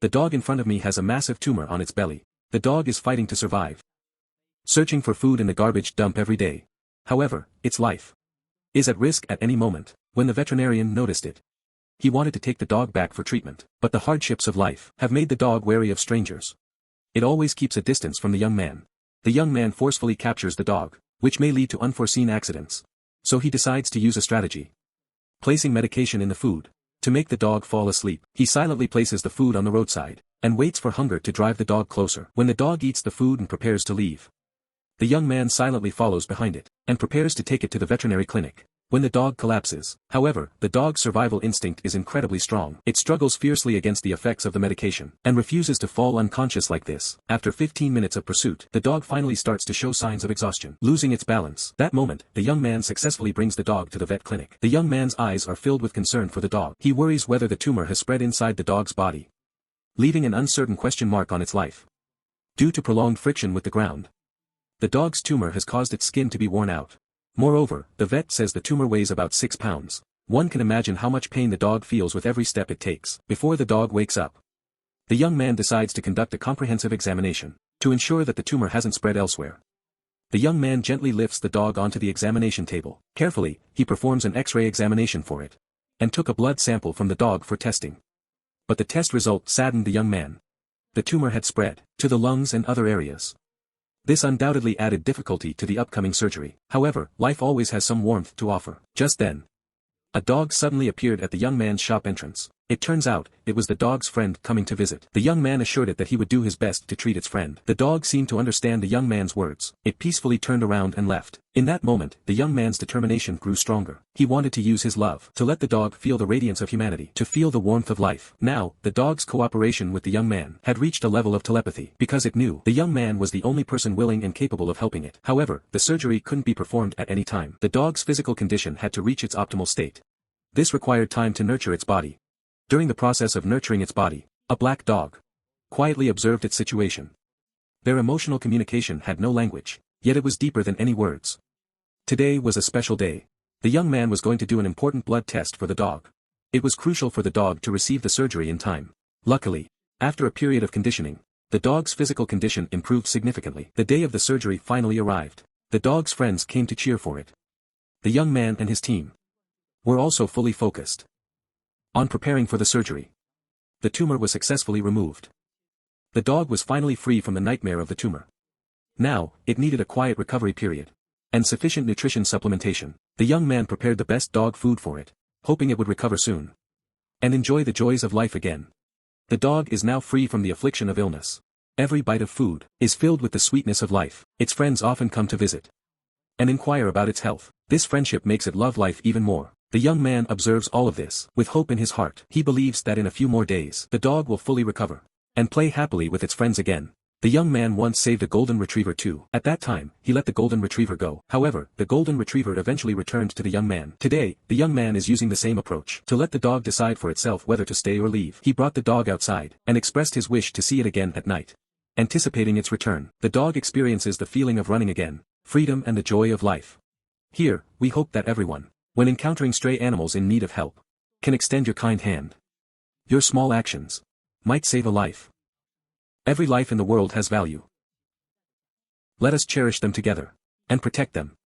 The dog in front of me has a massive tumor on its belly. The dog is fighting to survive. Searching for food in the garbage dump every day. However, its life is at risk at any moment. When the veterinarian noticed it, he wanted to take the dog back for treatment, but the hardships of life have made the dog wary of strangers. It always keeps a distance from the young man. The young man forcefully captures the dog, which may lead to unforeseen accidents. So he decides to use a strategy. Placing medication in the food. To make the dog fall asleep, he silently places the food on the roadside, and waits for hunger to drive the dog closer. When the dog eats the food and prepares to leave, the young man silently follows behind it, and prepares to take it to the veterinary clinic. When the dog collapses, however, the dog's survival instinct is incredibly strong. It struggles fiercely against the effects of the medication, and refuses to fall unconscious like this. After 15 minutes of pursuit, the dog finally starts to show signs of exhaustion, losing its balance. That moment, the young man successfully brings the dog to the vet clinic. The young man's eyes are filled with concern for the dog. He worries whether the tumor has spread inside the dog's body, leaving an uncertain question mark on its life. Due to prolonged friction with the ground, the dog's tumor has caused its skin to be worn out. Moreover, the vet says the tumor weighs about 6 pounds. One can imagine how much pain the dog feels with every step it takes. Before the dog wakes up, the young man decides to conduct a comprehensive examination, to ensure that the tumor hasn't spread elsewhere. The young man gently lifts the dog onto the examination table. Carefully, he performs an X-ray examination for it, and took a blood sample from the dog for testing. But the test result saddened the young man. The tumor had spread to the lungs and other areas. This undoubtedly added difficulty to the upcoming surgery. However, life always has some warmth to offer. Just then, a dog suddenly appeared at the young man's shop entrance. It turns out, it was the dog's friend coming to visit. The young man assured it that he would do his best to treat its friend. The dog seemed to understand the young man's words. It peacefully turned around and left. In that moment, the young man's determination grew stronger. He wanted to use his love to let the dog feel the radiance of humanity, to feel the warmth of life. Now, the dog's cooperation with the young man had reached a level of telepathy, because it knew the young man was the only person willing and capable of helping it. However, the surgery couldn't be performed at any time. The dog's physical condition had to reach its optimal state. This required time to nurture its body. During the process of nurturing its body, a black dog quietly observed its situation. Their emotional communication had no language, yet it was deeper than any words. Today was a special day. The young man was going to do an important blood test for the dog. It was crucial for the dog to receive the surgery in time. Luckily, after a period of conditioning, the dog's physical condition improved significantly. The day of the surgery finally arrived. The dog's friends came to cheer for it. The young man and his team were also fully focused on preparing for the surgery. The tumor was successfully removed. The dog was finally free from the nightmare of the tumor. Now, it needed a quiet recovery period, and sufficient nutrition supplementation. The young man prepared the best dog food for it, hoping it would recover soon and enjoy the joys of life again. The dog is now free from the affliction of illness. Every bite of food is filled with the sweetness of life. Its friends often come to visit and inquire about its health. This friendship makes it love life even more. The young man observes all of this with hope in his heart. He believes that in a few more days, the dog will fully recover and play happily with its friends again. The young man once saved a golden retriever too. At that time, he let the golden retriever go. However, the golden retriever eventually returned to the young man. Today, the young man is using the same approach to let the dog decide for itself whether to stay or leave. He brought the dog outside and expressed his wish to see it again at night. Anticipating its return, the dog experiences the feeling of running again, freedom and the joy of life. Here, we hope that everyone, when encountering stray animals in need of help, can extend your kind hand. Your small actions might save a life. Every life in the world has value. Let us cherish them together and protect them.